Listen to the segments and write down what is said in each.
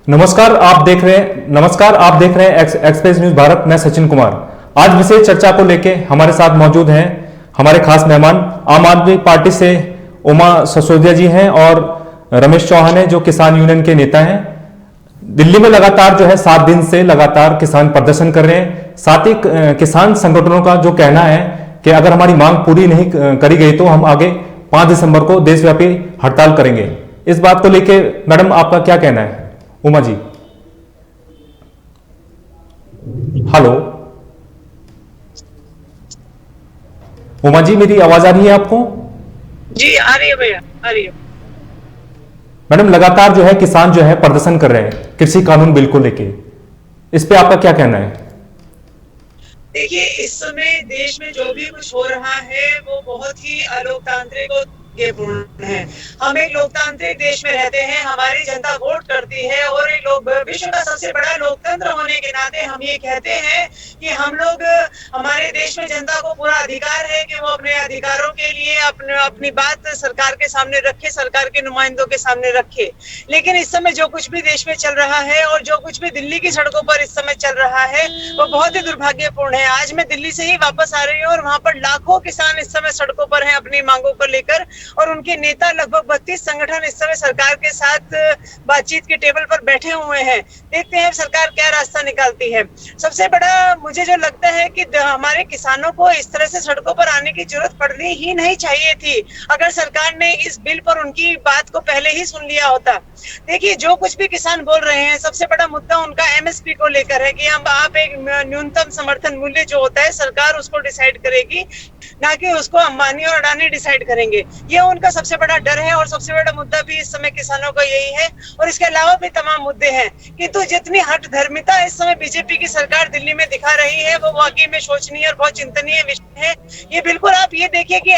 नमस्कार, आप देख रहे हैं एक्सप्रेस न्यूज भारत। मैं सचिन कुमार। आज विशेष चर्चा को लेके हमारे साथ मौजूद हैं हमारे खास मेहमान। आम आदमी पार्टी से उमा सिसोदिया जी हैं और रमेश चौहान है जो किसान यूनियन के नेता हैं। दिल्ली में लगातार जो है 7 दिन से लगातार किसान प्रदर्शन कर रहे हैं। साथ ही किसान संगठनों का जो कहना है कि अगर हमारी मांग पूरी नहीं करी गई तो हम आगे 5 दिसंबर को देशव्यापी हड़ताल करेंगे। इस बात को लेके मैडम आपका क्या कहना है? उमा जी, हेलो। उमा जी, मेरी आवाज आ रही है आपको? जी आ रही है भैया, आ रही है। मैडम, लगातार जो है किसान जो है प्रदर्शन कर रहे हैं कृषि कानून बिल को लेके, इस पे आपका क्या कहना है? देखिए, इस समय देश में जो भी कुछ हो रहा है वो बहुत ही अलोकतांत्रिक और पूर्ण है। हम एक लोकतांत्रिक देश में रहते हैं, हमारी जनता वोट करती है और एक लोग विश्व का सबसे बड़ा लोकतंत्र होने के नाते हम ये कहते हैं कि हमारे देश में जनता को पूरा अधिकार है कि वो अपने अधिकारों के लिए अपनी बात सरकार के सामने रखे, सरकार के नुमाइंदों के सामने रखे। लेकिन इस समय जो कुछ भी देश में चल रहा है और जो कुछ भी दिल्ली की सड़कों पर इस समय चल रहा है वो बहुत ही दुर्भाग्यपूर्ण है। आज मैं दिल्ली से ही वापस आ रही हूँ और वहां पर लाखों किसान इस समय सड़कों पर हैं अपनी मांगों को लेकर, और उनके नेता लगभग 32 संगठन इस समय सरकार के साथ बातचीत के टेबल पर बैठे हुए हैं। देखते हैं सरकार क्या रास्ता निकालती है। सबसे बड़ा मुझे जो लगता है कि हमारे किसानों को इस तरह से सड़कों पर आने की जरूरत पड़नी ही नहीं चाहिए थी अगर सरकार ने इस बिल पर उनकी बात को पहले ही सुन लिया होता। देखिए, जो कुछ भी किसान बोल रहे हैं, सबसे बड़ा मुद्दा उनका एमएसपी को लेकर है कि आप एक न्यूनतम समर्थन मूल्य जो होता है सरकार उसको डिसाइड करेगी, ना कि उसको अंबानी और अडानी डिसाइड करेंगे। ये उनका सबसे बड़ा डर है और सबसे बड़ा मुद्दा भी इस समय किसानों का यही है। और इसके अलावा भी तमाम मुद्दे हैं, किंतु जितनी हठ धर्मिता इस समय बीजेपी की सरकार दिल्ली में दिखा रही है वो वाकई में शोचनीय और बहुत चिंतनीय विषय है। ये बिल्कुल आप ये देखिए कि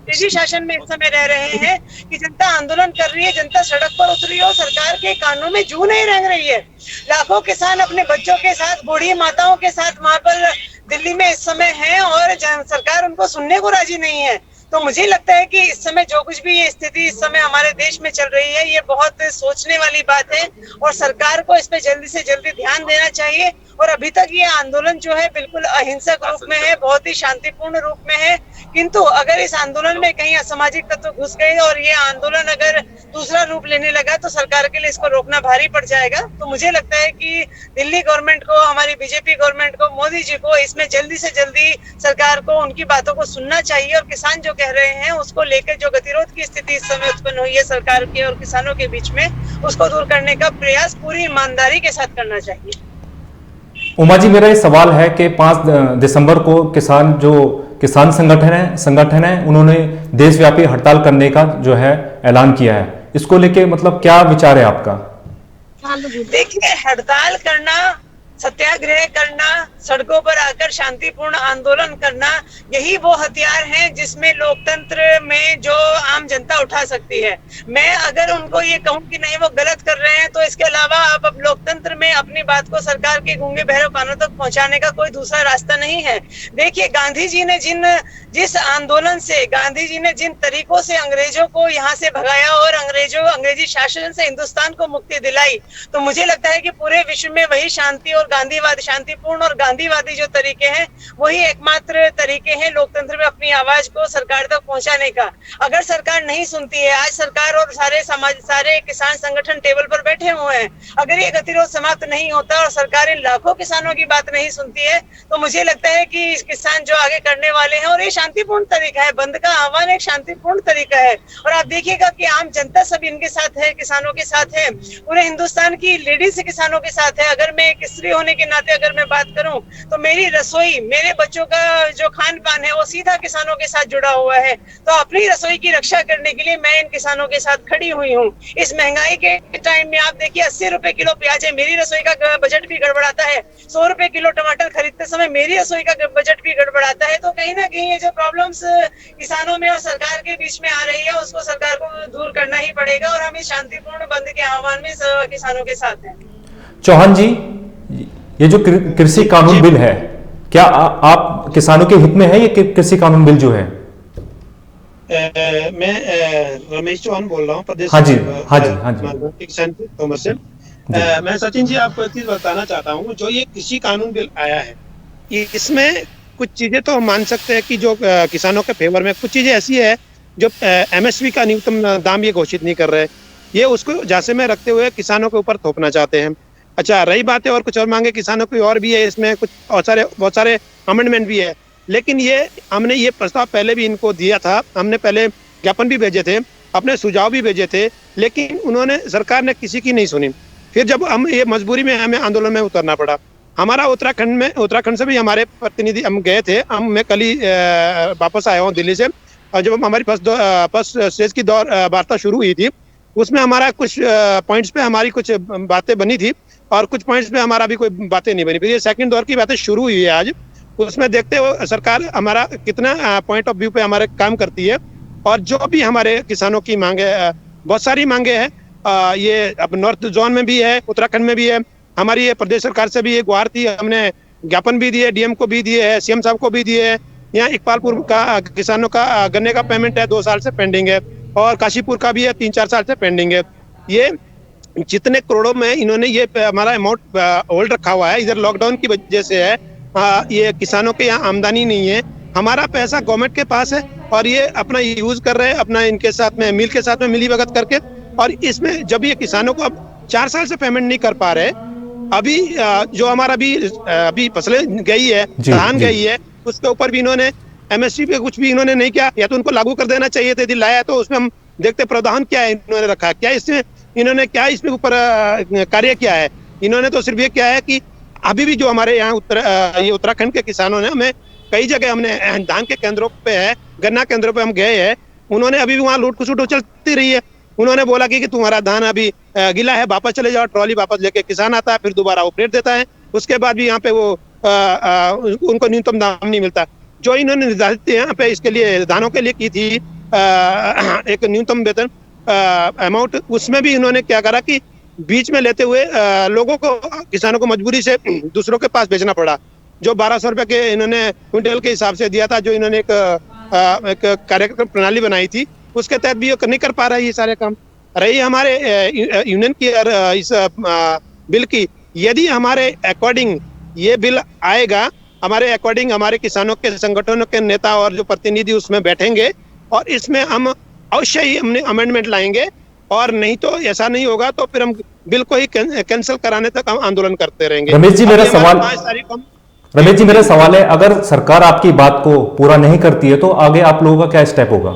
तेजी शासन में इस समय रह रहे हैं कि जनता आंदोलन कर रही है, जनता सड़क पर उतरी है और सरकार के कानून में जू नहीं रंग रही है। लाखों किसान अपने बच्चों के साथ, बूढ़ी माताओं के साथ वहां पर दिल्ली में इस समय है और सरकार उनको सुनने को राजी नहीं है। तो मुझे लगता है कि इस समय जो कुछ भी ये स्थिति इस समय हमारे देश में चल रही है ये बहुत सोचने वाली बात है और सरकार को इस पे जल्दी से जल्दी ध्यान देना चाहिए। और अभी तक ये आंदोलन जो है बिल्कुल अहिंसक रूप में है, बहुत ही शांतिपूर्ण रूप में है, किंतु अगर इस आंदोलन में कहीं असामाजिक तत्व घुस गए और ये आंदोलन अगर दूसरा रूप लेने लगा तो सरकार के लिए इसको रोकना भारी पड़ जाएगा। तो मुझे लगता है कि दिल्ली गवर्नमेंट को, हमारी बीजेपी गवर्नमेंट को, मोदी जी को इसमें जल्दी से जल्दी सरकार को उनकी बातों को सुनना चाहिए और किसान जो कह रहे हैं उसको लेकर जो गतिरोध की स्थिति इस समय उत्पन्न हुई है सरकार के और किसानों के बीच में, उसको दूर करने का प्रयास पूरी ईमानदारी के साथ करना चाहिए। उमा जी, मेरा ये सवाल है कि 5 दिसंबर को किसान संगठन है उन्होंने देशव्यापी हड़ताल करने का जो है ऐलान किया है। इसको लेके मतलब क्या विचार है आपका? देखिए, हड़ताल करना, सत्याग्रह करना, सड़कों पर आकर शांतिपूर्ण आंदोलन करना, यही वो हथियार हैं जिसमें लोकतंत्र में जो आम जनता उठा सकती है। मैं अगर उनको ये कहूं कि नहीं वो गलत कर रहे हैं तो इसके अलावा आप अब लोकतंत्र में अपनी बात को सरकार के गूंगे बहरे कानों तक पहुंचाने का कोई दूसरा रास्ता नहीं है। देखिए, गांधी जी ने जिस आंदोलन से, गांधी जी ने जिन तरीकों से अंग्रेजों को यहाँ से भगाया और अंग्रेजी शासन से हिंदुस्तान को मुक्ति दिलाई, तो मुझे लगता है कि पूरे विश्व में वही शांति और शांतिपूर्ण और गांधीवादी जो तरीके हैं वही एकमात्र तरीके हैं लोकतंत्र में अपनी आवाज को सरकार तक पहुंचाने का। अगर सरकार नहीं सुनती है, आज सरकार और सारे किसान संगठन टेबल पर बैठे हुए हैं, अगर ये गतिरोध समाप्त नहीं होता और सरकार इन लाखों किसानों की बात नहीं सुनती है तो मुझे लगता है कि किसान जो आगे करने वाले हैं, और ये शांतिपूर्ण तरीका है, बंद का आह्वान एक शांतिपूर्ण तरीका है। और आप देखिएगा कि आम जनता सब इनके साथ है, किसानों के साथ है, पूरे हिंदुस्तान की लेडीज किसानों के साथ है। अगर मैं एक स्त्री होने के नाते अगर मैं बात करूं तो मेरी रसोई, मेरे बच्चों का जो खान पान है वो सीधा किसानों के साथ जुड़ा हुआ है। तो अपनी रसोई की रक्षा करने के लिए मैं इन किसानों के साथ खड़ी हुई हूँ। इस महंगाई के टाइम में आप देखिए 80 रुपए किलो प्याज है, मेरी रसोई का बजट भी गड़बड़ाता है। 100 रुपए किलो टमाटर खरीदते समय मेरी रसोई का बजट भी गड़बड़ाता है। तो कहीं ना कहीं ये जो प्रॉब्लम्स किसानों में और सरकार के बीच में आ रही है उसको सरकार को दूर करना ही पड़ेगा और हम इस शांतिपूर्ण बंद के आह्वान में किसानों के साथ हैं। चौहान जी, ये जो कृषि कानून बिल है, क्या आप किसानों के हित में है ये कृषि कानून बिल जो है? मैं रमेश चौहान बोल रहा हूँ प्रदेश हाँ जी, सचिव हाँ जी, हाँ जी, किसान कॉमर्स से। जी। मैं सचिन जी आपको एक चीज बताना चाहता हूँ, जो ये कृषि कानून बिल आया है, इसमें कुछ चीजें तो हम मान सकते हैं कि जो किसानों के फेवर में, कुछ चीजें ऐसी है जो एमएसपी का न्यूनतम दाम ये घोषित नहीं कर रहे, ये उसको झांसे में रखते हुए किसानों के ऊपर थोपना चाहते हैं। अच्छा, रही बात है और कुछ और मांगे किसानों की और भी है, इसमें कुछ बहुत सारे अमेंडमेंट भी है, लेकिन ये हमने ये प्रस्ताव पहले भी इनको दिया था, हमने पहले ज्ञापन भी भेजे थे, अपने सुझाव भी भेजे थे, लेकिन उन्होंने, सरकार ने किसी की नहीं सुनी। फिर जब हम ये मजबूरी में हमें आंदोलन में उतरना पड़ा। हमारा उत्तराखंड से भी हमारे प्रतिनिधि हम गए थे, मैं कल ही वापस आया हूँ दिल्ली से, और जब हमारी फर्स्ट स्टेज की वार्ता शुरू हुई थी, उसमें हमारा कुछ पॉइंट्स पे हमारी कुछ बातें बनी थी और कुछ पॉइंट्स पे हमारा भी कोई बातें नहीं बनी। फिर ये सेकंड दौर की बातें शुरू हुई है आज, उसमें देखते हो सरकार हमारा कितना पॉइंट ऑफ व्यू पे हमारे काम करती है, और जो भी हमारे किसानों की मांगे, बहुत सारी मांगे हैं, ये अब नॉर्थ जोन में भी है, उत्तराखंड में भी है, हमारी ये प्रदेश सरकार से भी एक गुहार थी, हमने ज्ञापन भी दिए, डीएम को भी दिए है, सीएम साहब को भी दिए है। यहाँ इकबालपुर का किसानों का गन्ने का पेमेंट है 2 साल से पेंडिंग है, और काशीपुर का भी है 3-4 साल से पेंडिंग है। ये जितने करोड़ों में इन्होंने ये हमारा अमाउंट होल्ड रखा हुआ है, इधर लॉकडाउन की वजह से है, ये किसानों के यहाँ आमदनी नहीं है, हमारा पैसा गवर्नमेंट के पास है और ये अपना यूज कर रहे हैं, अपना इनके साथ में मिल के साथ में मिली भगत करके। और इसमें जब ये किसानों को अब 4 साल से पेमेंट नहीं कर पा रहे, अभी जो हमारा अभी फसलें गई है, धान गई है, उसके ऊपर भी इन्होंने एमएसपी पे कुछ भी इन्होंने नहीं किया, या तो उनको लागू कर देना चाहिए था, यदि लाया तो उसमें हम देखते प्रावधान क्या है इन्होंने रखा, क्या इसमें इन्होंने क्या इसमें ऊपर कार्य किया है। इन्होंने तो सिर्फ ये किया है कि अभी भी जो हमारे यहाँ ये उत्तराखंड के किसानों ने, हमें कई जगह हमने धान के केंद्रों पे है, गन्ना केंद्रों पे हम गए हैं, उन्होंने अभी भी वहाँ लूट खसुट चलती रही है। उन्होंने बोला कि तुम्हारा धान अभी गिला है, वापस चले जाओ, ट्रॉली वापस लेके किसान आता है, फिर दोबारा वो प्लेट देता है, उसके बाद भी यहाँ पे वो उनको न्यूनतम दाम नहीं मिलता। जो इन्होंने निर्धारित यहाँ पे इसके लिए धानों के लिए की थी एक न्यूनतम वेतन अमाउंट, उसमें भी इन्होंने क्या करा कि बीच में लेते हुए लोगों को, किसानों को मजबूरी से दूसरों के पास बेचना पड़ा। जो 1200 रुपए के इन्होंने क्विंटल के हिसाब से दिया था, जो इन्होंने एक कार्यक्रम प्रणाली बनाई थी, उसके तहत भी नहीं कर पा रहा है ये सारे काम। रही हमारे यूनियन की इस बिल की, यदि हमारे अकॉर्डिंग ये बिल आएगा, हमारे अकॉर्डिंग हमारे किसानों के संगठनों के नेता और जो प्रतिनिधि उसमें बैठेंगे, और इसमें हम अवश्य ही हमने अमेंडमेंट लाएंगे, और नहीं तो ऐसा नहीं होगा तो फिर हम बिल को ही कैंसिल कराने तक हम आंदोलन करते रहेंगे। रमेश जी, मेरा सवाल है, अगर सरकार आपकी बात को पूरा नहीं करती है तो आगे आप लोगों का क्या स्टेप होगा?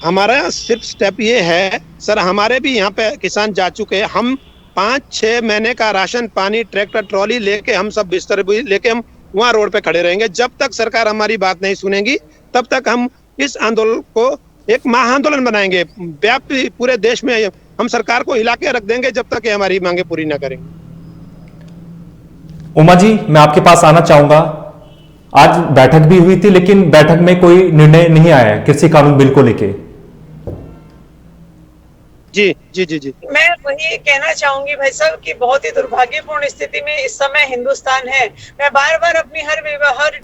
हमारा सिर्फ स्टेप ये है सर, हमारे भी यहाँ पे किसान जा चुके हैं, हम 5-6 महीने का राशन पानी ट्रैक्टर ट्रॉली लेके, हम सब बिस्तर लेके हम वहाँ रोड पे खड़े रहेंगे। जब तक सरकार हमारी बात नहीं सुनेगी, तब तक हम इस आंदोलन को एक महाआंदोलन बनाएंगे, व्यापी पूरे देश में हम सरकार को हिला के रख देंगे जब तक ये हमारी मांगे पूरी ना करेंगे। उमा जी, मैं आपके पास आना चाहूंगा। आज बैठक भी हुई थी, लेकिन बैठक में कोई निर्णय नहीं आया कृषि कानून बिल को लेके। जी जी जी जी मैं वही कहना चाहूंगी भाई साहब कि बहुत ही दुर्भाग्यपूर्ण स्थिति में इस समय हिंदुस्तान है। मैं बार बार अपनी हर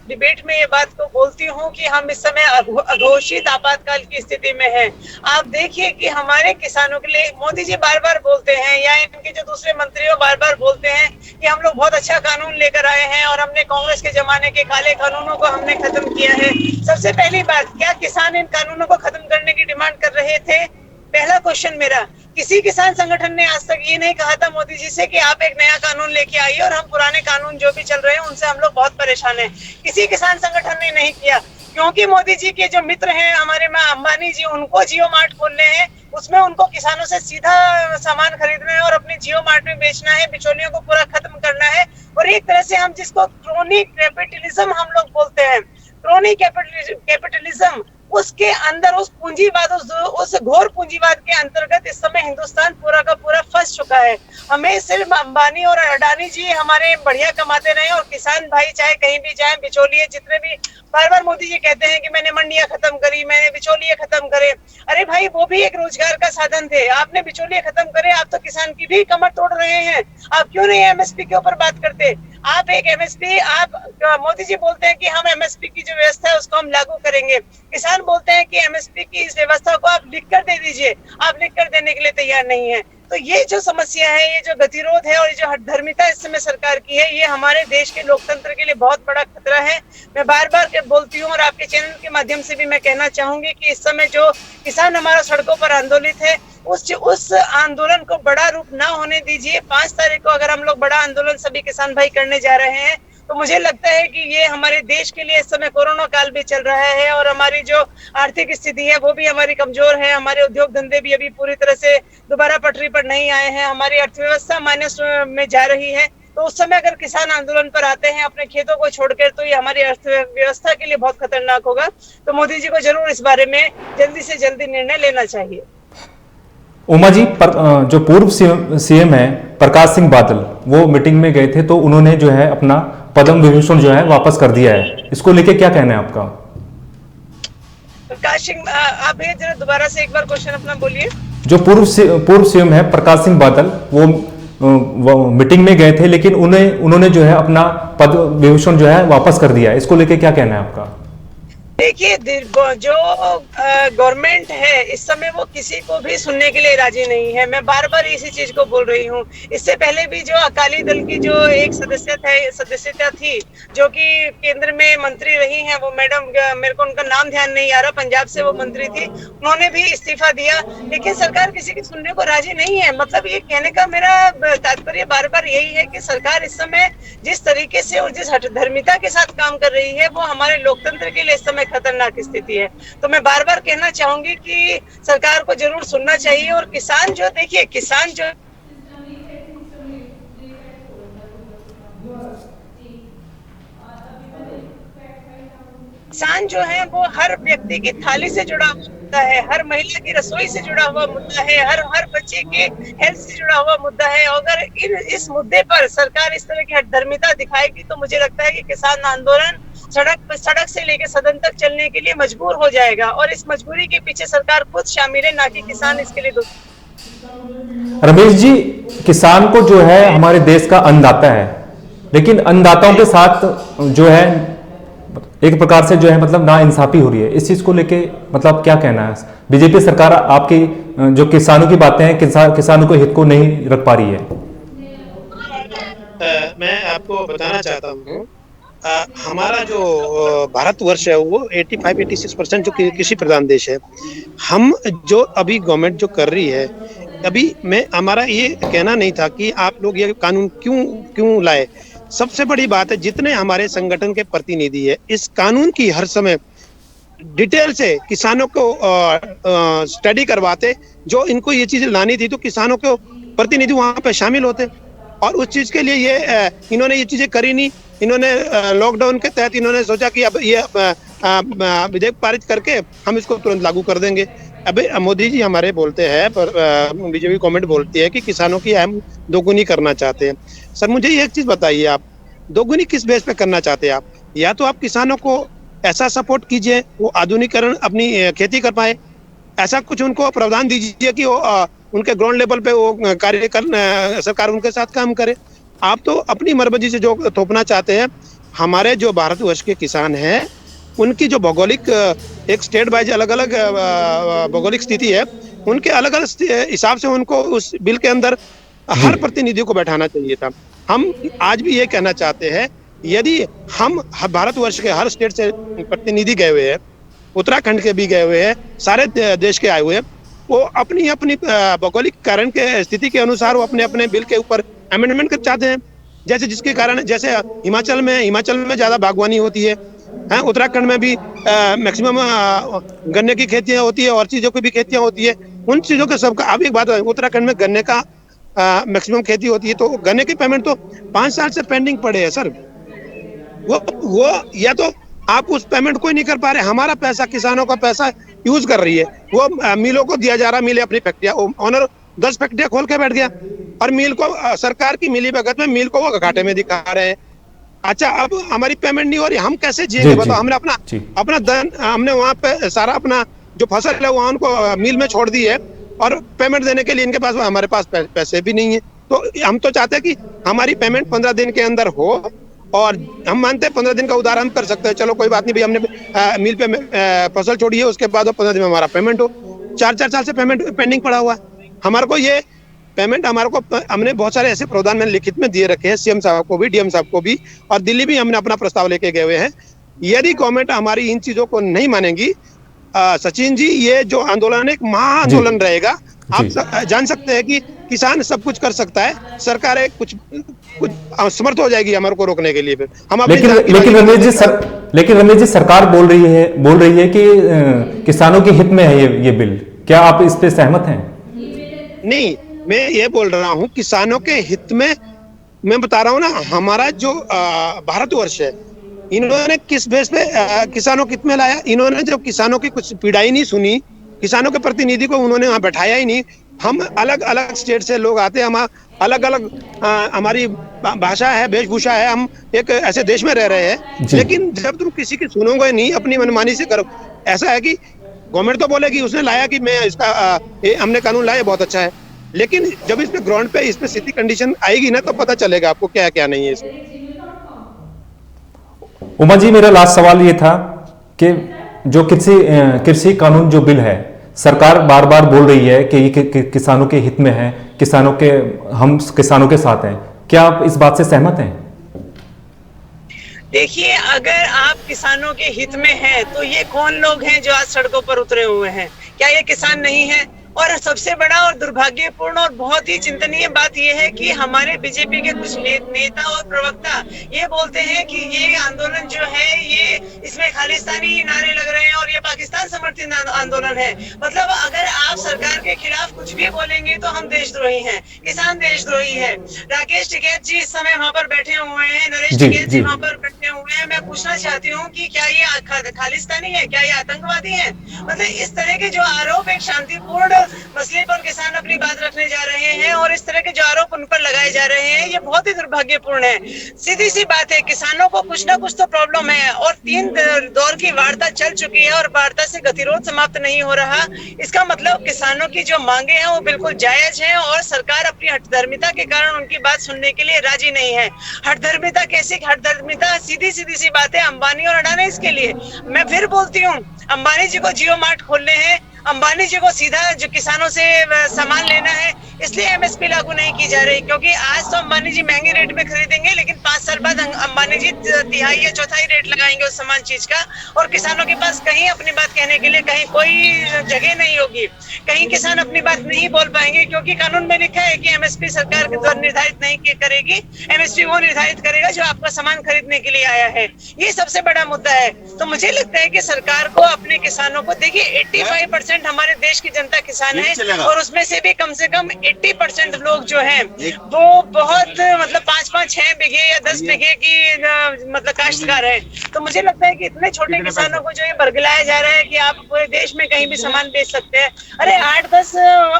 डिबेट में ये बात को बोलती हूँ कि हम इस समय अघोषित आपातकाल की स्थिति में हैं। आप देखिए कि हमारे किसानों के लिए मोदी जी बार बार बोलते हैं, या इनके जो दूसरे मंत्री बार बार बोलते हैं कि हम लोग बहुत अच्छा कानून लेकर आए हैं और हमने कांग्रेस के जमाने के काले कानूनों को हमने खत्म किया है। सबसे पहली बात, क्या किसान इन कानूनों को खत्म करने की डिमांड कर रहे थे? पहला क्वेश्चन मेरा, किसी किसान संगठन ने आज तक ये नहीं कहा था मोदी जी से कि आप एक नया कानून लेके आइए और हम पुराने कानून जो भी चल रहे हैं उनसे हम लोग बहुत परेशान हैं। किसी किसान संगठन ने नहीं किया, क्योंकि मोदी जी के जो मित्र हैं हमारे में अंबानी जी, उनको जियो मार्ट खोलने हैं, उसमें उनको किसानों से सीधा सामान खरीदना है और अपने जियो मार्ट में बेचना है, बिचौलियों को पूरा खत्म करना है। और एक तरह से हम जिसको क्रोनी कैपिटलिज्म हम लोग बोलते हैं, क्रोनी कैपिटलिज्म, उसके अंदर उस पूंजीवाद, उस घोर पूंजीवाद के अंतर्गत इस समय हिंदुस्तान पूरा का पूरा फंस चुका है। हमें सिर्फ अंबानी और अडानी जी हमारे बढ़िया कमाते रहे और किसान भाई चाहे कहीं भी जाए, बिचौलिए जितने भी, बार बार मोदी जी कहते हैं कि मैंने मंडियां खत्म करी, मैंने बिचौलिए खत्म करे। अरे भाई, वो भी एक रोजगार का साधन थे, आपने बिचौलिए खत्म करे, आप तो किसान की भी कमर तोड़ रहे हैं। आप क्यों नहीं एमएसपी के ऊपर बात करते? आप एक एमएसपी, आप मोदी जी बोलते हैं कि हम एमएसपी की जो व्यवस्था है उसको हम लागू करेंगे, किसान बोलते हैं कि एमएसपी की इस व्यवस्था को आप लिख कर दे दीजिए, आप लिख कर देने के लिए तैयार नहीं है। तो ये जो समस्या है, ये जो गतिरोध है और ये जो हठधर्मिता इस समय सरकार की है, ये हमारे देश के लोकतंत्र के लिए बहुत बड़ा खतरा है। मैं बार बार बोलती हूँ और आपके चैनल के माध्यम से भी मैं कहना चाहूंगी कि इस समय जो किसान हमारा सड़कों पर आंदोलित है, उस आंदोलन को बड़ा रूप ना होने दीजिए। 5 तारीख को अगर हम लोग बड़ा आंदोलन सभी किसान भाई करने जा रहे हैं, तो मुझे लगता है कि ये हमारे देश के लिए इस समय कोरोना काल भी चल रहा है और हमारी जो आर्थिक स्थिति है वो भी हमारी कमजोर है, हमारे उद्योग धंधे भी अभी पूरी तरह से दोबारा पटरी पर नहीं आए हैं, हमारी अर्थव्यवस्था माइनस में जा रही है। तो उस समय अगर किसान आंदोलन पर आते हैं अपने खेतों को छोड़कर, तो ये हमारी अर्थव्यवस्था के लिए बहुत खतरनाक होगा। तो मोदी जी को जरूर इस बारे में जल्दी से जल्दी निर्णय लेना चाहिए। उमा जी, जो पूर्व सीएम है प्रकाश सिंह बादल, वो मीटिंग में गए थे तो उन्होंने जो है अपना पद्म विभूषण जो है वापस कर दिया है, इसको लेके क्या कहना है आपका? प्रकाश सिंह, आप जरा दोबारा से एक बार क्वेश्चन अपना बोलिए। जो पूर्व सीएम है प्रकाश सिंह बादल, वो मीटिंग में गए थे लेकिन उन्होंने जो है अपना पद्म विभूषण जो है वापस कर दिया है, इसको लेके क्या कहना है आपका? देखिए, जो गवर्नमेंट है इस समय वो किसी को भी सुनने के लिए राजी नहीं है। मैं बार बार इसी चीज को बोल रही हूँ। इससे पहले भी जो अकाली दल की जो एक सदस्यता थी, जो कि केंद्र में मंत्री रही हैं, वो मैडम, मेरे को उनका नाम ध्यान नहीं आ रहा, पंजाब से वो मंत्री थी, उन्होंने भी इस्तीफा दिया, लेकिन सरकार किसी की सुनने को राजी नहीं है। मतलब ये कहने का मेरा तात्पर्य बार बार यही है कि सरकार इस समय जिस तरीके से और जिस हठधर्मिता के साथ काम कर रही है, वो हमारे लोकतंत्र के लिए इस समय खतरनाक स्थिति है। तो मैं बार बार कहना चाहूंगी कि सरकार को जरूर सुनना चाहिए। और किसान जो, देखिए किसान जो है वो हर व्यक्ति की थाली से जुड़ा हुआ मुद्दा है, हर महिला की रसोई से जुड़ा हुआ मुद्दा है, हर बच्चे के हेल्थ से जुड़ा हुआ मुद्दा है। अगर इस मुद्दे पर सरकार इस तरह की हठधर्मिता दिखाएगी तो मुझे लगता है कि किसान आंदोलन सड़क से लेकर सदन तक चलने के लिए मजबूर हो जाएगा, और इस मजबूरी के पीछे सरकार खुद शामिल है, ना कि किसान इसके लिए। रमेश जी, किसान को जो है हमारे देश का अन्नदाता है, लेकिन अन्नदाताओं के साथ जो है एक प्रकार से जो है मतलब ना इंसाफी हो रही है। इस चीज को लेके मतलब क्या कहना है? बीजेपी सरकार आपकी जो किसानों की बातें हैं, किसानों के हित को नहीं रख पा रही है। मैं आपको बताना चाहता हूँ, हमारा जो भारतवर्ष है वो 85-86% जो कृषि प्रधान देश है। हम जो अभी गवर्नमेंट जो कर रही है, अभी हमारा ये कहना नहीं था कि आप लोग ये कानून क्यों लाए। सबसे बड़ी बात है, जितने हमारे संगठन के प्रतिनिधि है, इस कानून की हर समय डिटेल से किसानों को स्टडी करवाते। जो इनको ये चीजें लानी थी तो किसानों के प्रतिनिधि वहां पे शामिल होते, और उस चीज के लिए इन्होंने ये चीजें करी नहीं। इन्होंने लॉकडाउन के तहत इन्होंने सोचा कि अब ये विधेयक पारित करके हम इसको तुरंत लागू कर देंगे। अभी मोदी जी हमारे बोलते हैं, पर बीजेपी गवर्नमेंट बोलती है कि किसानों की हम दोगुनी करना चाहते हैं। सर मुझे एक चीज बताइए, आप दोगुनी किस बेस पे करना चाहते हैं? आप या तो आप किसानों को ऐसा सपोर्ट कीजिए वो आधुनिकीकरण अपनी खेती कर पाए, ऐसा कुछ उनको प्रावधान दीजिए कि वो उनके ग्राउंड लेवल पे वो कार्य कर, सरकार उनके साथ काम करे। आप तो अपनी मर्जी से जो थोपना चाहते हैं। हमारे जो भारतवर्ष के किसान हैं उनकी जो भौगोलिक एक स्टेट वाइज अलग अलग भौगोलिक स्थिति है, उनके अलग अलग हिसाब से उनको उस बिल के अंदर हर प्रतिनिधि को बैठाना चाहिए था। हम आज भी ये कहना चाहते हैं, यदि हम भारतवर्ष के हर स्टेट से प्रतिनिधि गए हुए हैं, उत्तराखंड के भी गए हुए हैं, सारे देश के आए हुए हैं, वो अपनी अपनी भौगोलिक कारण के स्थिति के अनुसार वो अपने अपने बिल के ऊपर अमेंडमेंट कर चाहते हैं। जैसे जिसके कारण, जैसे हिमाचल में ज्यादा बागवानी होती है, उत्तराखंड में भी मैक्सिमम गन्ने की खेतियां होती है और चीजों की भी खेतियां होती है। उन चीजों के सबका, अब एक बात है, उत्तराखंड में गन्ने का मैक्सिमम खेती होती है, तो गन्ने की पेमेंट तो 5 साल से पेंडिंग पड़े है सर। वो या तो आप उस पेमेंट को ही नहीं कर पा रहे, हमारा पैसा, किसानों का पैसा यूज कर रही है, वो मिलों को दिया जा रहा। मिलें अपनी फैक्ट्रियां, ऑनर 10 फैक्ट्रियां खोल के बैठ गया, और मिल को सरकार की मिली भगत में मिल को वो घाटे में दिखा रहे हैं। अच्छा, अब हमारी पेमेंट नहीं हो रही, हम कैसे जिएंगे बताओ? हमने अपना धन, हमने वहाँ पे सारा अपना जो फसल है वहाँ उनको मिल में छोड़ दी है, और पेमेंट देने के लिए इनके पास, हमारे पास पैसे भी नहीं है। तो हम तो चाहते हैं कि हमारी पेमेंट 15 दिन के अंदर हो, और हम मानते हैं 15 दिन का उधार हम कर सकते हैं, चलो कोई बात नहीं भाई, हमने मिल पे फसल छोड़ी है, उसके बाद 15 दिन में हमारा पेमेंट हो। 4-4 साल से पेमेंट पेंडिंग पड़ा हुआ है हमारे को। ये पेमेंट हमारे को, हमने बहुत सारे ऐसे प्रावधान में लिखित में दिए रखे हैं, सीएम साहब को भी, डीएम साहब को भी, और दिल्ली भी हमने अपना प्रस्ताव लेके गए हुए हैं। यदि गवर्नमेंट हमारी इन चीजों को नहीं मानेगी, सचिन जी, ये जो आंदोलन एक महा आंदोलन रहेगा। आप जान सकते हैं कि किसान सब कुछ कर सकता है, सरकार कुछ समर्थ हो जाएगी हमारे को रोकने के लिए। फिर हम लेकिन रमेश जी सरकार बोल रही है कि किसानों के हित में है ये बिल, क्या आप इस पे सहमत हैं? नहीं, मैं ये बोल रहा हूँ किसानों के हित में। मैं बता रहा हूँ ना, हमारा जो भारतवर्ष है, इन्होंने किस बेस पे किसानों के हित में लाया? इन्होंने जब किसानों की कुछ पीड़ा ही नहीं सुनी, किसानों के प्रतिनिधि को उन्होंने वहां बैठाया ही नहीं। हम अलग अलग स्टेट से लोग आते हैं, हम अलग अलग हमारी भाषा है, वेशभूषा है, हम एक ऐसे देश में रह रहे हैं, लेकिन जब तुम किसी की सुनोगे नहीं, अपनी मनमानी से करो। ऐसा है कि गवर्नमेंट तो बोलेगी उसने लाया कि मैं इसका हमने कानून लाया, बहुत अच्छा है, लेकिन जब इस पे ग्राउंड पे इस पे स्थिति कंडीशन आएगी ना, तो पता चलेगा आपको क्या क्या नहीं है इसमें। उमा जी, मेरा लास्ट सवाल ये था कि जो कृषि कानून जो बिल है, सरकार बार बार बोल रही है कि ये किसानों के हित में है, हम किसानों के साथ हैं, क्या आप इस बात से सहमत हैं? देखिए, अगर आप किसानों के हित में हैं, तो ये कौन लोग हैं जो आज सड़कों पर उतरे हुए हैं? क्या ये किसान नहीं है? और सबसे बड़ा और दुर्भाग्यपूर्ण और बहुत ही चिंतनीय बात यह है कि हमारे बीजेपी के कुछ नेता और प्रवक्ता ये बोलते हैं कि ये आंदोलन जो है, ये इसमें खालिस्तानी नारे लग रहे हैं और ये पाकिस्तान समर्थित आंदोलन है। मतलब अगर आप सरकार के खिलाफ कुछ भी बोलेंगे तो हम देशद्रोही हैं, किसान देशद्रोही है। राकेश टिकैत जी इस समय वहाँ पर बैठे हुए हैं, नरेश टिकैत जी वहाँ पर बैठे हुए हैं। मैं पूछना चाहती हूँ कि क्या ये खालिस्तानी है, क्या ये आतंकवादी है? मतलब इस तरह के जो आरोप एक शांतिपूर्ण मसले पर किसान अपनी बात रखने जा रहे हैं और इस तरह के जो आरोप उन पर लगाए जा रहे हैं, ये बहुत ही दुर्भाग्यपूर्ण है। सीधी सी बात है, किसानों को कुछ ना कुछ तो प्रॉब्लम है और 3 दौर की वार्ता चल चुकी है और वार्ता से गतिरोध समाप्त नहीं हो रहा। इसका मतलब किसानों की जो मांगे हैं वो बिल्कुल जायज हैं और सरकार अपनी हठधर्मिता के कारण उनकी बात सुनने के लिए राजी नहीं है। हठधर्मिता कैसी हठधर्मिता? सीधी सी बात है, अंबानी और अडानी इसके लिए। मैं फिर बोलती हूँ, अंबानी जी को जियो मार्ट खोलने हैं, अंबानी जी को सीधा जो किसानों से सामान लेना है, इसलिए एमएसपी लागू नहीं की जा रही। क्योंकि आज तो अंबानी जी महंगे रेट में खरीदेंगे, लेकिन 5 साल बाद अंबानी जी तिहाई या चौथाई रेट लगाएंगे उस सामान चीज का, और किसानों के पास कहीं अपनी बात कहने के लिए कहीं कोई जगह नहीं होगी, कहीं किसान अपनी बात नहीं बोल पाएंगे। क्योंकि कानून में लिखा है कि एमएसपी सरकार के द्वारा निर्धारित नहीं करेगी, एमएसपी वो निर्धारित करेगा जो आपका सामान खरीदने के लिए आया है। ये सबसे बड़ा मुद्दा है। तो मुझे लगता है कि सरकार को अपने किसानों को, देखिए 85% हमारे देश की जनता किसान है और उसमें से भी कम से कम 80% लोग जो हैं वो बहुत मतलब 5-5-6 बीघे या 10 बीघे की मतलब काश्तकार है। तो मुझे लगता है कि इतने छोटे किसानों को जो ये बरगलाया जा रहा है कि आप पूरे देश में कहीं भी सामान बेच सकते हैं। अरे 8-10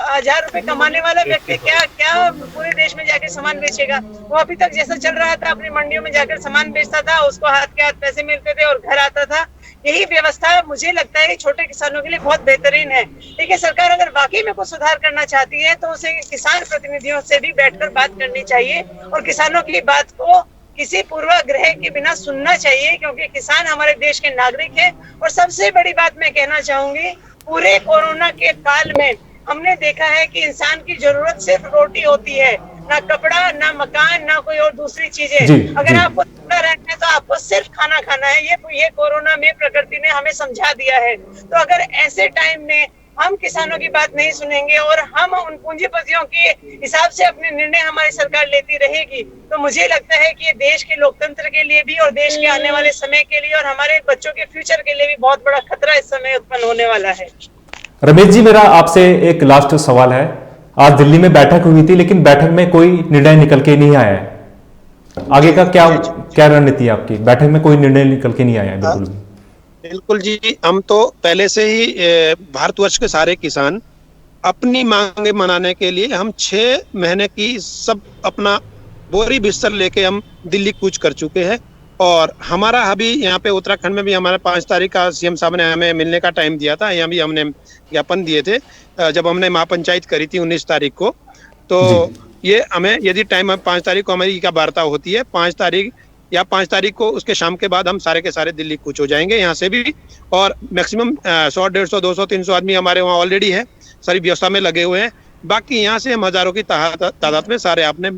हजार रुपए कमाने वाला व्यक्ति क्या पूरे देश में जाके सामान बेचेगा? वो अभी तक जैसा चल रहा था, अपनी मंडियों में जाकर सामान बेचता था, उसको हाथ के हाथ पैसे मिलते थे और घर आता था। यही व्यवस्था मुझे लगता है छोटे किसानों के लिए बहुत बेहतरीन है। देखिए, सरकार अगर वाकई में कुछ सुधार करना चाहती है तो उसे किसान प्रतिनिधियों से भी बैठकर बात करनी चाहिए और किसानों की बात को किसी पूर्वाग्रह के बिना सुनना चाहिए, क्योंकि किसान हमारे देश के नागरिक हैं। और सबसे बड़ी बात मैं कहना चाहूंगी, पूरे कोरोना के काल में हमने देखा है कि इंसान की जरूरत सिर्फ रोटी होती है, ना कपड़ा, ना मकान, ना कोई और दूसरी चीजें। अगर आपको जिंदा रहना है तो आपको सिर्फ खाना खाना है। ये कोरोना में प्रकृति ने हमें समझा दिया है। तो अगर ऐसे टाइम में हम किसानों की बात नहीं सुनेंगे और हम उन पूंजीपतियों के हिसाब से अपने निर्णय हमारी सरकार लेती रहेगी, तो मुझे लगता है कि ये देश के लोकतंत्र के लिए भी और देश के आने वाले समय के लिए और हमारे बच्चों के फ्यूचर के लिए भी बहुत बड़ा खतरा इस समय उत्पन्न होने वाला है। रमेश जी, मेरा आपसे एक लास्ट सवाल है। आज दिल्ली में बैठक हुई थी, लेकिन बैठक में कोई निर्णय निकल के नहीं आया है। आगे का क्या रणनीति है आपकी? बैठक में कोई निर्णय निकल के नहीं आया है। बिल्कुल जी, हम तो पहले से ही भारतवर्ष के सारे किसान अपनी मांगे मनाने के लिए हम 6 महीने की सब अपना बोरी बिस्तर लेके हम दिल्ली कूच कर चुके हैं। और हमारा अभी यहाँ पे उत्तराखंड में भी हमारा 5 तारीख का सीएम साहब ने हमें मिलने का टाइम दिया था। यहाँ भी हमने ज्ञापन दिए थे जब हमने महापंचायत करी थी 19 तारीख को। तो ये हमें यदि टाइम 5 तारीख को हमारी क्या वार्ता होती है, 5 तारीख या 5 तारीख को उसके शाम के बाद हम सारे के सारे दिल्ली कूच हो जाएंगे यहाँ से भी। और मैक्सिमम 100, 150, 200, 300 आदमी हमारे वहाँ ऑलरेडी है, सारी व्यवस्था में लगे हुए हैं। बाकी यहाँ से हम हजारों की तादाद में सारे अपने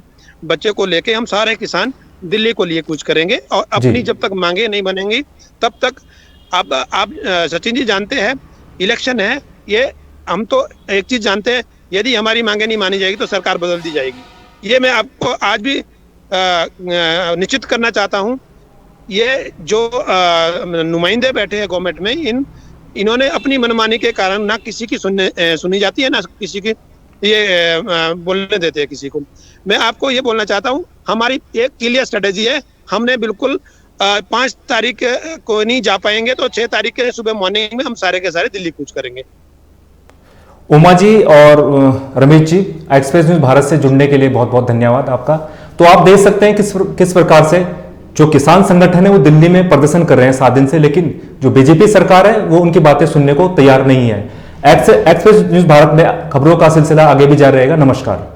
बच्चे को लेके हम सारे किसान दिल्ली को लिए कूच करेंगे। और अपनी जब तक मांगे नहीं बनेंगी तब तक आप सचिन जी जानते हैं इलेक्शन है ये, हम तो एक चीज जानते हैं, यदि हमारी मांगे नहीं मानी जाएगी तो सरकार बदल दी जाएगी। ये मैं आपको आज भी निश्चित करना चाहता हूं। ये जो नुमाइंदे बैठे हैं गवर्नमेंट में, इन्होंने अपनी मनमानी के कारण ना किसी की सुनी जाती है, ना किसी की ये बोलने देते हैं किसी को। मैं आपको ये बोलना चाहता हूं, हमारी एक क्लियर स्ट्रेटेजी है। हमने बिल्कुल 5 तारीख को नहीं जा पाएंगे तो 6 तारीख के सुबह मॉर्निंग में हम सारे के सारे दिल्ली कूच करेंगे। उमा जी और रमेश जी, एक्सप्रेस न्यूज भारत से जुड़ने के लिए बहुत बहुत धन्यवाद आपका। तो आप देख सकते हैं किस प्रकार से जो किसान संगठन है वो दिल्ली में प्रदर्शन कर रहे हैं 7 दिन से, लेकिन जो बीजेपी सरकार है वो उनकी बातें सुनने को तैयार नहीं है। एक्सप्रेस न्यूज भारत में खबरों का सिलसिला आगे भी जारी रहेगा। नमस्कार।